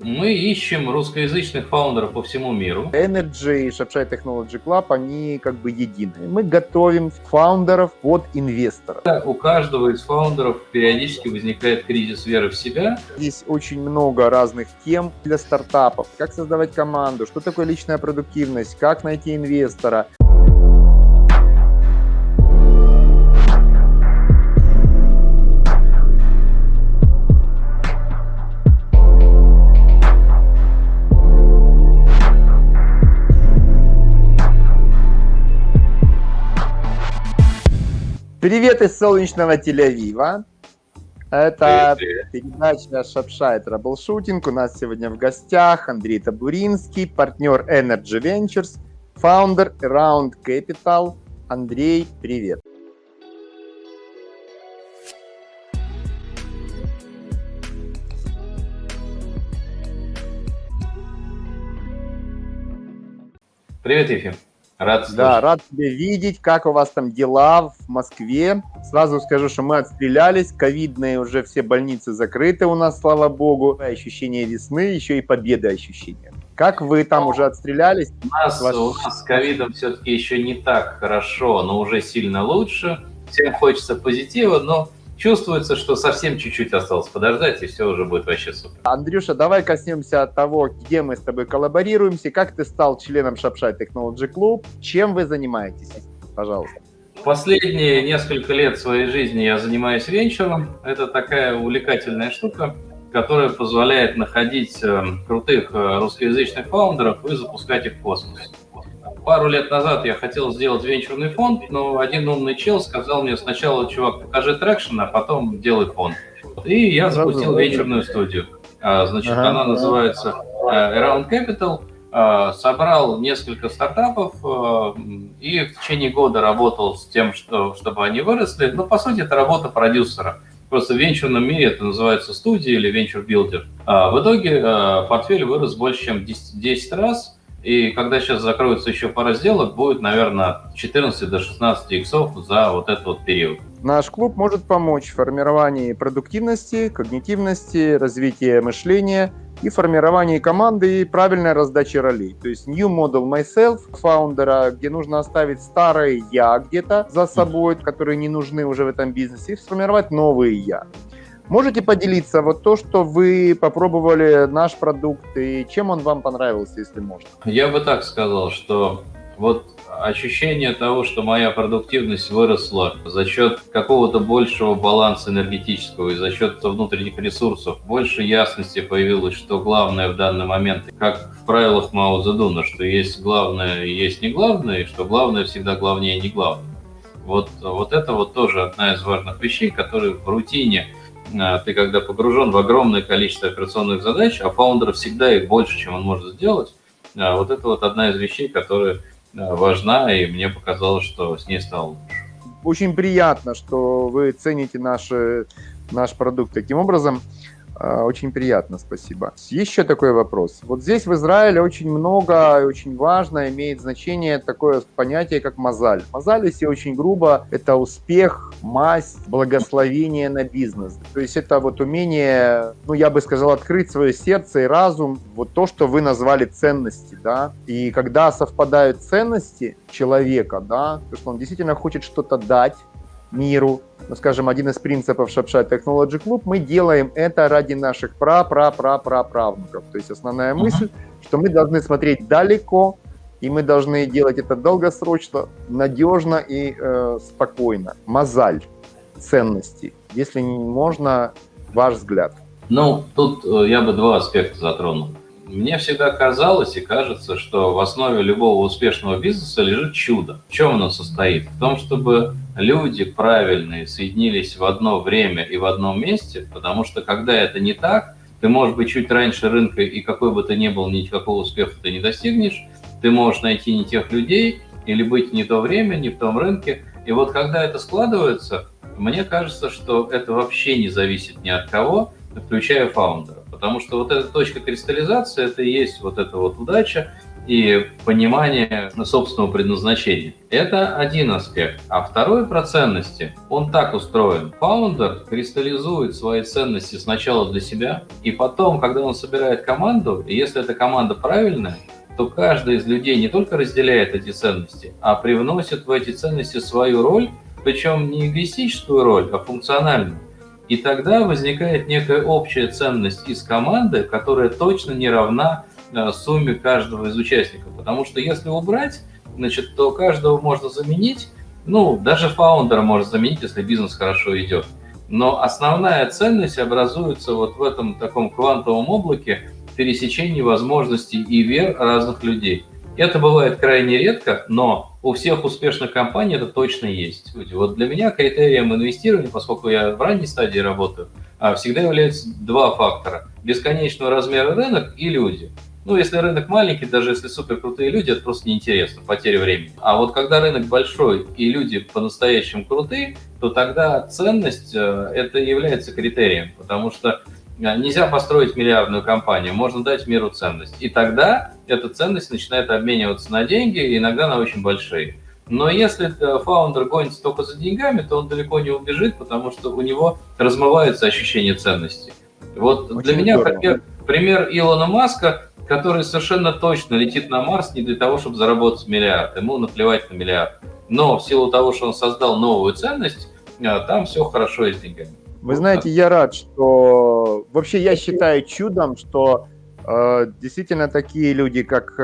Мы ищем русскоязычных фаундеров по всему миру. Energy и Shopshy Technology Club, они как бы едины. Мы готовим фаундеров под инвесторов. У каждого из фаундеров периодически возникает кризис веры в себя. Здесь очень много разных тем для стартапов. Как создавать команду, что такое личная продуктивность, как найти инвестора. Привет из солнечного Тель-Авива. Это передача Shopshy Troubleshooting. У нас сегодня в гостях Андрей Табуринский, партнер Energy Ventures, фаундер Around Capital. Андрей, привет. Привет, Ефим. Рад слышать. Да, рад тебя видеть. Как у вас там дела в Москве? Сразу скажу, что мы отстрелялись. Ковидные уже все больницы закрыты у нас, слава богу. Ощущение весны, еще и победы ощущения. Как вы там уже отстрелялись? У нас с ковидом все-таки еще не так хорошо, но уже сильно лучше. Всем хочется позитива, но чувствуется, что совсем чуть-чуть осталось подождать, и все уже будет вообще супер. Андрюша, давай коснемся того, где мы с тобой коллаборируемся. Как ты стал членом Shopshy Technology Club? Чем вы занимаетесь? Пожалуйста. Последние несколько лет своей жизни я занимаюсь венчуром. Это такая увлекательная штука, которая позволяет находить крутых русскоязычных фаундеров и запускать их в космос. Пару лет назад я хотел сделать венчурный фонд, но один умный чел сказал мне сначала: чувак, покажи трекшн, а потом делай фонд. И я запустил венчурную студию. Значит, она называется Around Capital. Собрал несколько стартапов и в течение года работал с тем, чтобы они выросли. Но, по сути, это работа продюсера. Просто в венчурном мире это называется студия или венчур-билдер. В итоге портфель вырос больше, чем 10 раз. И когда сейчас закроется еще пара сделок, будет, наверное, от 14 до 16 иксов за вот этот вот период. Наш клуб может помочь в формировании продуктивности, когнитивности, развития мышления и формировании команды и правильной раздачи ролей. То есть new model myself фаундера, где нужно оставить старые я где-то за собой, которые не нужны уже в этом бизнесе, и сформировать новые я. Можете поделиться вот то, что вы попробовали наш продукт, и чем он вам понравился, если можно? Я бы так сказал, что вот ощущение того, что моя продуктивность выросла за счет какого-то большего баланса энергетического и за счет внутренних ресурсов, больше ясности появилось, что главное в данный момент, как в правилах Мао Цзэдуна, что есть главное и есть не главное, и что главное всегда главнее не главное. Вот это вот тоже одна из важных вещей, которые в рутине. Ты когда погружен в огромное количество операционных задач, а фаундер всегда их больше, чем он может сделать, вот это вот одна из вещей, которая важна, и мне показалось, что с ней стало лучше. Очень приятно, что вы цените наш продукт таким образом. Очень приятно, спасибо. Еще такой вопрос. Вот здесь в Израиле очень много и очень важно имеет значение такое понятие, как мазаль. Мазаль, если очень грубо, это успех, масть, благословение на бизнес. То есть это вот умение, я бы сказал, открыть свое сердце и разум, вот то, что вы назвали ценности, да. И когда совпадают ценности человека, да, то, что он действительно хочет что-то дать миру, скажем, один из принципов Shopshy Technology Club, мы делаем это ради наших правнуков. То есть основная мысль, что мы должны смотреть далеко, и мы должны делать это долгосрочно, надежно и спокойно. Мозаль ценностей, если можно, ваш взгляд. Тут я бы два аспекта затронул. Мне всегда казалось и кажется, что в основе любого успешного бизнеса лежит чудо. В чем оно состоит? В том, чтобы люди правильные соединились в одно время и в одном месте, потому что когда это не так, ты можешь быть чуть раньше рынка, и какой бы ты ни был, никакого успеха ты не достигнешь, ты можешь найти не тех людей или быть не то время, не в том рынке. И вот когда это складывается, мне кажется, что это вообще не зависит ни от кого, включая фаундера. Потому что вот эта точка кристаллизации, это и есть вот эта вот удача, и понимание собственного предназначения. Это один аспект. А второй про ценности, он так устроен. Фаундер кристаллизует свои ценности сначала для себя, и потом, когда он собирает команду, и если эта команда правильная, то каждый из людей не только разделяет эти ценности, а привносит в эти ценности свою роль, причем не эгоистическую роль, а функциональную. И тогда возникает некая общая ценность из команды, которая точно не равна сумме каждого из участников. Потому что если убрать, значит, то каждого можно заменить, даже фаундера можно заменить, если бизнес хорошо идет. Но основная ценность образуется вот в этом таком квантовом облаке пересечении возможностей и вер разных людей. Это бывает крайне редко, но у всех успешных компаний это точно есть. Вот для меня критерием инвестирования, поскольку я в ранней стадии работаю, всегда являются два фактора. Бесконечного размера рынок и люди. Если рынок маленький, даже если суперкрутые люди, это просто неинтересно, потеря времени. А вот когда рынок большой и люди по-настоящему крутые, то тогда ценность это является критерием, потому что нельзя построить миллиардную компанию, можно дать миру ценность. И тогда эта ценность начинает обмениваться на деньги, иногда на очень большие. Но если фаундер гонится только за деньгами, то он далеко не убежит, потому что у него размывается ощущение ценности. Вот очень для меня пример Илона Маска, который совершенно точно летит на Марс не для того, чтобы заработать миллиард. Ему наплевать на миллиард. Но в силу того, что он создал новую ценность, там все хорошо и с деньгами. Вы знаете, я рад, что... Вообще я считаю чудом, что действительно такие люди, как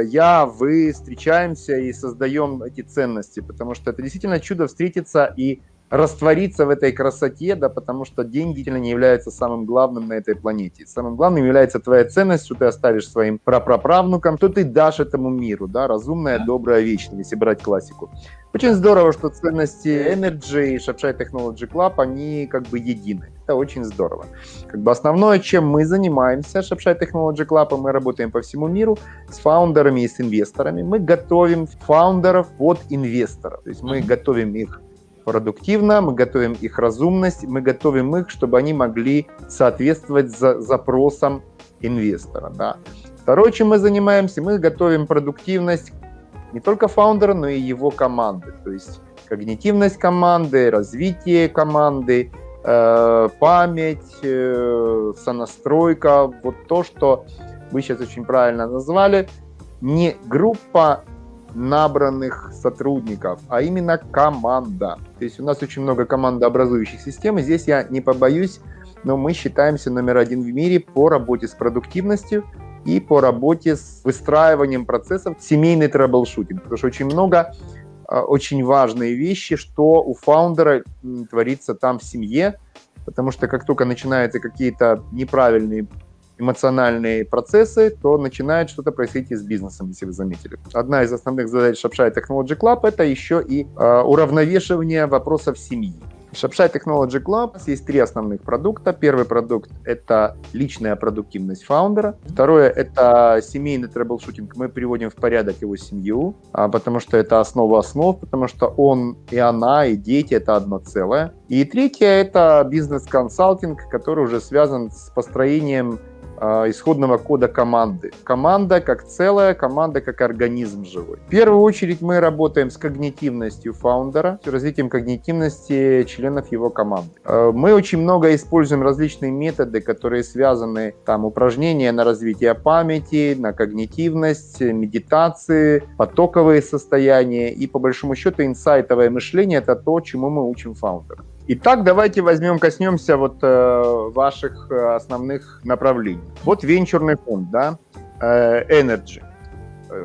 я, вы, встречаемся и создаем эти ценности, потому что это действительно чудо встретиться и раствориться в этой красоте, да, потому что деньги действительно не являются самым главным на этой планете. Самым главным является твоя ценность, что ты оставишь своим прапраправнукам, что ты дашь этому миру, да, разумная, добрая, вечная, если брать классику. Очень здорово, что ценности Energy и Shopsite Technology Club, они как бы едины. Это очень здорово. Как бы основное, чем мы занимаемся, Shopsite Technology Club, мы работаем по всему миру с фаундерами и с инвесторами. Мы готовим фаундеров под инвесторов. То есть мы готовим их продуктивно, мы готовим их разумность, мы готовим их, чтобы они могли соответствовать запросам инвестора. Да. Второе, чем мы занимаемся, мы готовим продуктивность не только фаундера, но и его команды. То есть когнитивность команды, развитие команды, память, сонастройка. Вот то, что вы сейчас очень правильно назвали, не группа набранных сотрудников, а именно команда. То есть у нас очень много командообразующих систем, и здесь я не побоюсь, но мы считаемся номер один в мире по работе с продуктивностью и по работе с выстраиванием процессов, семейный трэблшутинг, потому что очень много очень важные вещи, что у фаундера творится там в семье, потому что как только начинаются какие-то неправильные эмоциональные процессы, то начинает что-то происходить и с бизнесом, если вы заметили. Одна из основных задач Shopsite Technology Club – это еще и уравновешивание вопросов семьи. В Shopsite Technology Club есть три основных продукта. Первый продукт – это личная продуктивность фаундера. Второе – это семейный трэблшутинг. Мы приводим в порядок его семью, потому что это основа основ, потому что он и она, и дети – это одно целое. И третье – это бизнес-консалтинг, который уже связан с построением исходного кода команды. Команда как целая, команда как организм живой. В первую очередь мы работаем с когнитивностью фаундера, с развитием когнитивности членов его команды. Мы очень много используем различные методы, которые связаны, упражнения на развитие памяти, на когнитивность, медитации, потоковые состояния и, по большому счету, инсайтовое мышление – это то, чему мы учим фаундера. Итак, давайте коснемся ваших основных направлений. Вот венчурный фонд, да, Energy.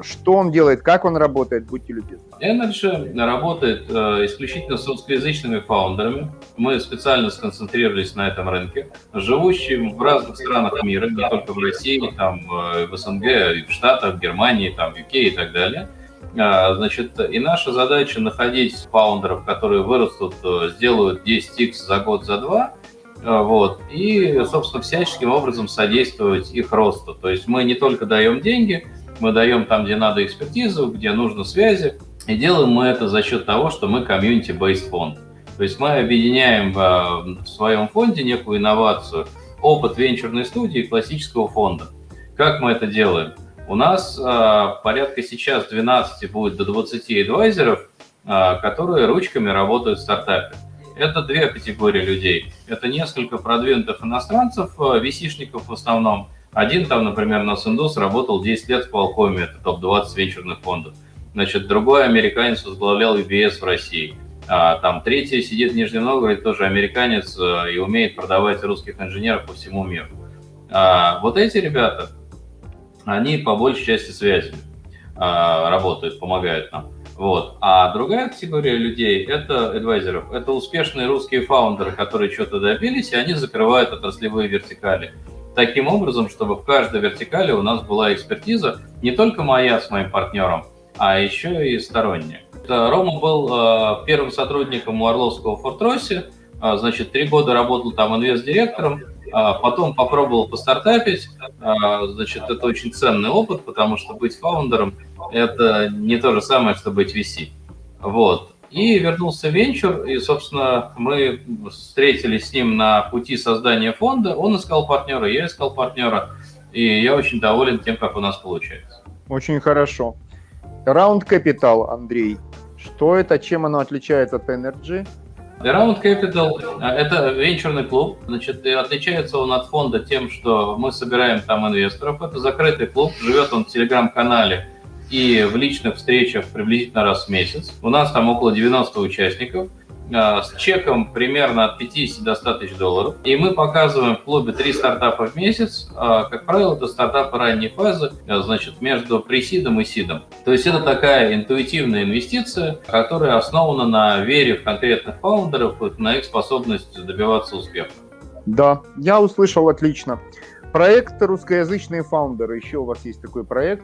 Что он делает, как он работает, будьте любезны. Energy работает исключительно с русскоязычными фаундерами. Мы специально сконцентрировались на этом рынке, живущими в разных странах мира, не только в России, в СНГ, и в Штатах, в Германии, в UK и так далее. Значит, и наша задача находить фаундеров, которые вырастут, сделают 10x за год, за два, и, собственно, всяческим образом содействовать их росту. То есть мы не только даем деньги, мы даем там, где надо экспертизу, где нужно связи, и делаем мы это за счет того, что мы community-based фонд. То есть мы объединяем в своем фонде некую инновацию, опыт венчурной студии и классического фонда. Как мы это делаем? У нас порядка сейчас 12 будет до 20 адвайзеров, которые ручками работают в стартапе. Это две категории людей. Это несколько продвинутых иностранцев, VC-шников в основном. Один там, например, на Синдус работал 10 лет в Qualcomm, это топ-20 венчурных фондов. Значит, другой американец возглавлял UBS в России. Там третий сидит в Нижнем Новгороде, тоже американец, и умеет продавать русских инженеров по всему миру. Вот эти ребята, они по большей части связями работают, помогают нам. Вот. А другая категория людей – это адвайзеров. Это успешные русские фаундеры, которые что-то добились, и они закрывают отраслевые вертикали. Таким образом, чтобы в каждой вертикали у нас была экспертиза, не только моя с моим партнером, а еще и сторонняя. Рома был первым сотрудником у Орловского в Форт-Россе, значит, 3 года работал там инвест-директором, потом попробовал постартапить, значит, это очень ценный опыт, потому что быть фаундером – это не то же самое, что быть VC. Вот. И вернулся в венчур, и, собственно, мы встретились с ним на пути создания фонда, он искал партнера, я искал партнера, и я очень доволен тем, как у нас получается. Очень хорошо. Round Capital, Андрей, что это, чем оно отличается от Energy? Round Capital – это венчурный клуб, значит, и отличается он от фонда тем, что мы собираем там инвесторов. Это закрытый клуб, живет он в телеграм-канале и в личных встречах приблизительно раз в месяц. У нас там около 90 участников с чеком примерно от 50 до 100 тысяч долларов. И мы показываем в клубе 3 стартапа в месяц. Как правило, это стартапы ранней фазы, значит, между пресидом и сидом. То есть это такая интуитивная инвестиция, которая основана на вере в конкретных фаундеров и на их способность добиваться успеха. Да, я услышал отлично. Проект «Русскоязычные фаундеры». Еще у вас есть такой проект?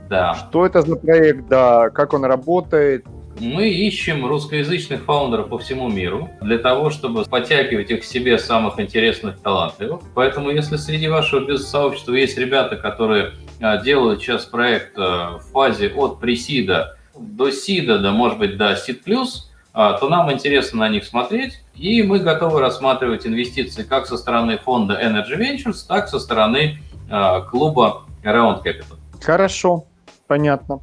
Да. Что это за проект, да, как он работает? Мы ищем русскоязычных фаундеров по всему миру для того, чтобы подтягивать их к себе самых интересных, талантливых. Поэтому, если среди вашего бизнес-сообщества есть ребята, которые делают сейчас проект в фазе от пресида до сида, да, может быть, до сид плюс, то нам интересно на них смотреть, и мы готовы рассматривать инвестиции как со стороны фонда Energy Ventures, так и со стороны клуба Round Capital. Хорошо, понятно.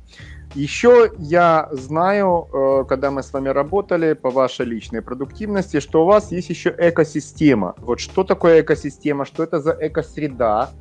Еще я знаю, когда мы с вами работали по вашей личной продуктивности, что у вас есть еще экосистема. Вот что такое экосистема, что это за экосреда?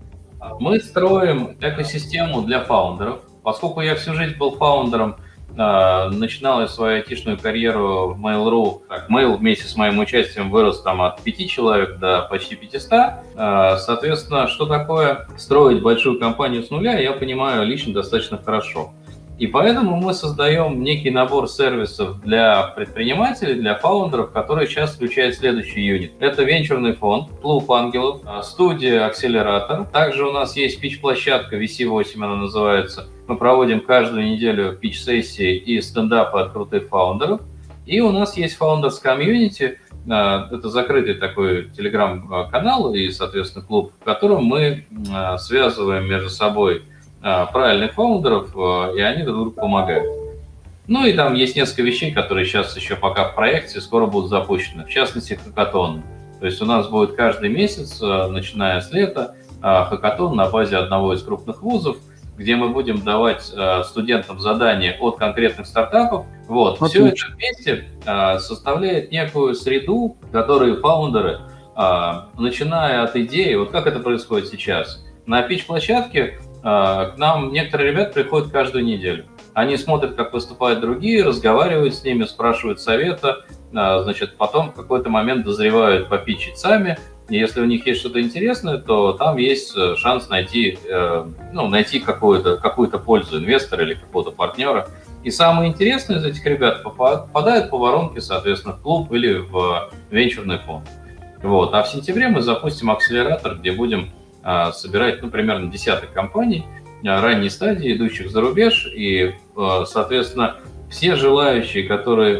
Мы строим экосистему для фаундеров. Поскольку я всю жизнь был фаундером, начинал я свою айтишную карьеру в Mail.ru. Mail вместе с моим участием вырос там от 5 человек до почти 500. Соответственно, что такое строить большую компанию с нуля, я понимаю лично достаточно хорошо. И поэтому мы создаем некий набор сервисов для предпринимателей, для фаундеров, который сейчас включает следующий юнит. Это венчурный фонд, клуб ангелов, студия акселератор. Также у нас есть питч-площадка, VC8 она называется. Мы проводим каждую неделю питч-сессии и стендапы от крутых фаундеров. И у нас есть Founders Community, это закрытый такой телеграм-канал и, соответственно, клуб, в котором мы связываем между собой правильных фаундеров, и они друг другу помогают. Ну и там есть несколько вещей, которые сейчас еще пока в проекте, скоро будут запущены. В частности, хакатон. То есть у нас будет каждый месяц, начиная с лета, хакатон на базе одного из крупных вузов, где мы будем давать студентам задания от конкретных стартапов. Вот. Все это вместе составляет некую среду, в которой фаундеры, начиная от идеи, вот как это происходит сейчас, на питч-площадке к нам некоторые ребята приходят каждую неделю. Они смотрят, как выступают другие, разговаривают с ними, спрашивают совета, значит, потом в какой-то момент дозревают попитчить сами. И если у них есть что-то интересное, то там есть шанс найти какую-то пользу инвестора или какого-то партнера. И самые интересные из этих ребят попадают по воронке, соответственно, в клуб или в венчурный фонд. Вот. А в сентябре мы запустим акселератор, где будем собирать, примерно десяток компаний ранней стадии, идущих за рубеж, и, соответственно, все желающие,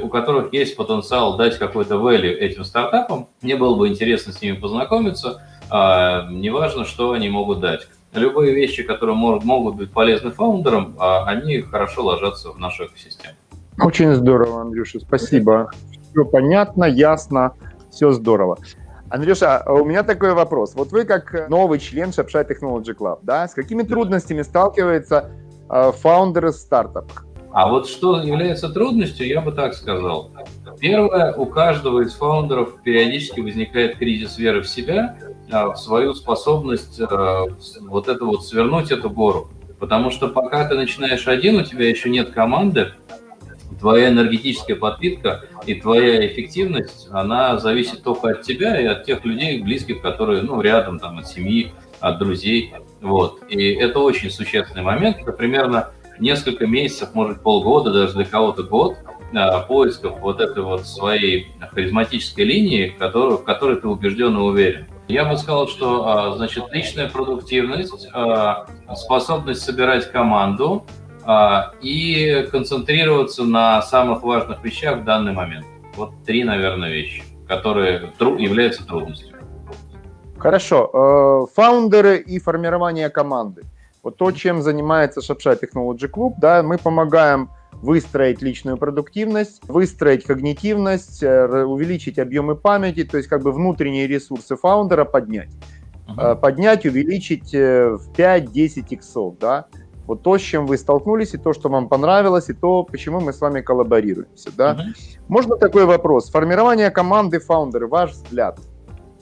у которых есть потенциал дать какой-то value этим стартапам, мне было бы интересно с ними познакомиться, неважно, что они могут дать. Любые вещи, которые могут быть полезны фаундерам, они хорошо ложатся в нашу экосистему. Очень здорово, Андрюша, спасибо. Все понятно, ясно, все здорово. Андрюша, у меня такой вопрос. Вот вы как новый член Shopshy Technology Club, да, с какими трудностями сталкиваются фаундеры стартапов? А вот что является трудностью, я бы так сказал. Первое, у каждого из фаундеров периодически возникает кризис веры в себя, в свою способность вот это вот свернуть эту гору. Потому что пока ты начинаешь один, у тебя еще нет команды, твоя энергетическая подпитка и твоя эффективность, она зависит только от тебя и от тех людей близких, которые, ну, рядом, там, от семьи, от друзей. Вот. И это очень существенный момент. Это примерно несколько месяцев, может, полгода, даже для кого-то год поисков вот этой вот своей харизматической линии, в которой ты убежден и уверен. Я бы сказал, что, значит, личная продуктивность, способность собирать команду и концентрироваться на самых важных вещах в данный момент. Вот 3, наверное, вещи, которые являются трудностью. Хорошо. Фаундеры и формирование команды. Вот то, чем занимается Shopshy Technology Club, да, мы помогаем выстроить личную продуктивность, выстроить когнитивность, увеличить объемы памяти, то есть как бы внутренние ресурсы фаундера поднять. Поднять, увеличить в 5-10 иксов, да. Вот то, с чем вы столкнулись, и то, что вам понравилось, и то, почему мы с вами коллаборируемся, да. Можно такой вопрос? Формирование команды фаундеры, ваш взгляд.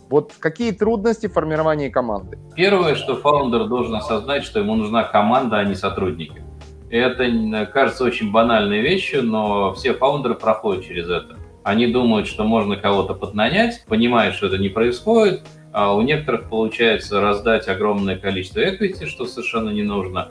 Вот какие трудности в формировании команды? Первое, что фаундер должен осознать, что ему нужна команда, а не сотрудники. Это кажется очень банальной вещью, но все фаундеры проходят через это. Они думают, что можно кого-то поднанять, понимают, что это не происходит, а у некоторых получается раздать огромное количество equity, что совершенно не нужно.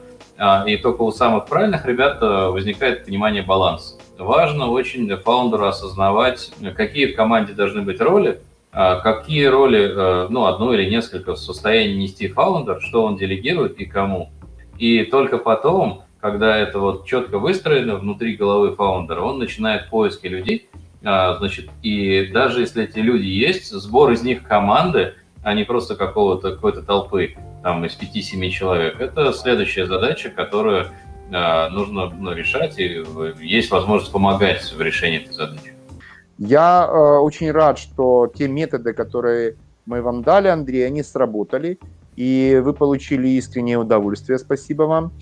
И только у самых правильных ребят возникает понимание баланса. Важно очень фаундеру осознавать, какие в команде должны быть роли, какие роли, ну, одну или несколько в состоянии нести фаундер, что он делегирует и кому. И только потом, когда это вот четко выстроено внутри головы фаундера, он начинает поиски людей, значит, и даже если эти люди есть, сбор из них команды, а не просто какой-то толпы, там, из 5-7 человек, это следующая задача, которую нужно решать, и есть возможность помогать в решении этой задачи. Я очень рад, что те методы, которые мы вам дали, Андрей, они сработали, и вы получили искреннее удовольствие. Спасибо вам.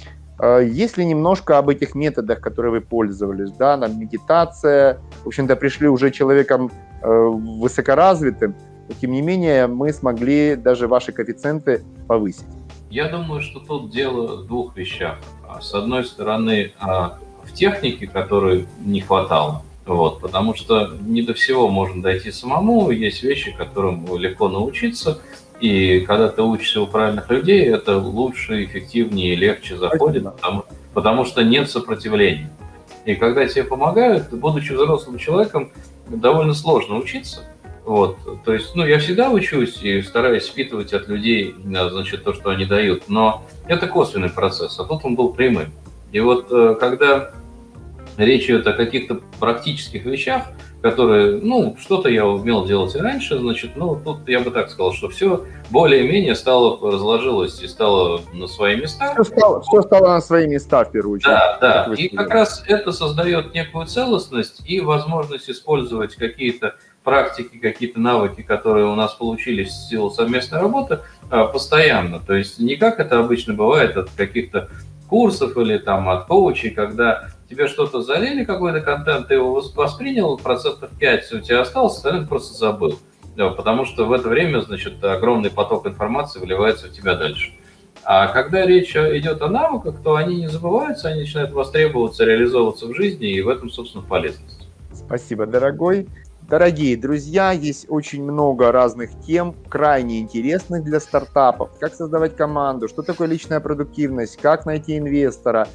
Если немножко об этих методах, которые вы пользовались, да, на медитация, в общем-то, пришли уже человеком высокоразвитым, но, тем не менее, мы смогли даже ваши коэффициенты повысить. Я думаю, что тут дело в двух вещах. С одной стороны, в технике, которой не хватало, вот, потому что не до всего можно дойти самому, есть вещи, которым легко научиться, и когда ты учишься у правильных людей, это лучше, эффективнее и легче заходит, потому что нет сопротивления. И когда тебе помогают, будучи взрослым человеком, довольно сложно учиться. Вот, то есть, ну, я всегда учусь и стараюсь впитывать от людей, значит, то, что они дают, но это косвенный процесс, а тут он был прямым. И вот когда речь идет о каких-то практических вещах, которые, ну, что-то я умел делать и раньше, значит, ну, тут я бы так сказал, что все более-менее разложилось и стало на свои места. Все стало на свои места, в первую очередь. Да, да, и как раз это создает некую целостность и возможность использовать какие-то практики, какие-то навыки, которые у нас получились в силу совместной работы, постоянно. То есть не как это обычно бывает от каких-то курсов или там от коучей, когда тебе что-то залили, какой-то контент, ты его воспринял, 5% у тебя осталось, остальное просто забыл. Да, потому что в это время, значит, огромный поток информации вливается в тебя дальше. А когда речь идет о навыках, то они не забываются, они начинают востребоваться, реализовываться в жизни, и в этом, собственно, полезность. Спасибо, дорогой. Дорогие друзья, есть очень много разных тем, крайне интересных для стартапов. Как создавать команду, что такое личная продуктивность, как найти инвестора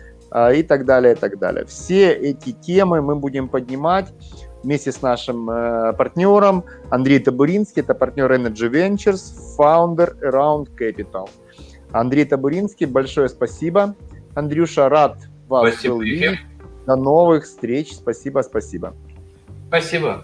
и так далее, и так далее. Все эти темы мы будем поднимать вместе с нашим партнером Андрей Табуринский, это партнер Energy Ventures, founder Around Capital. Андрей Табуринский, большое спасибо. Андрюша, рад вас видеть. До новых встреч. Спасибо. Спасибо.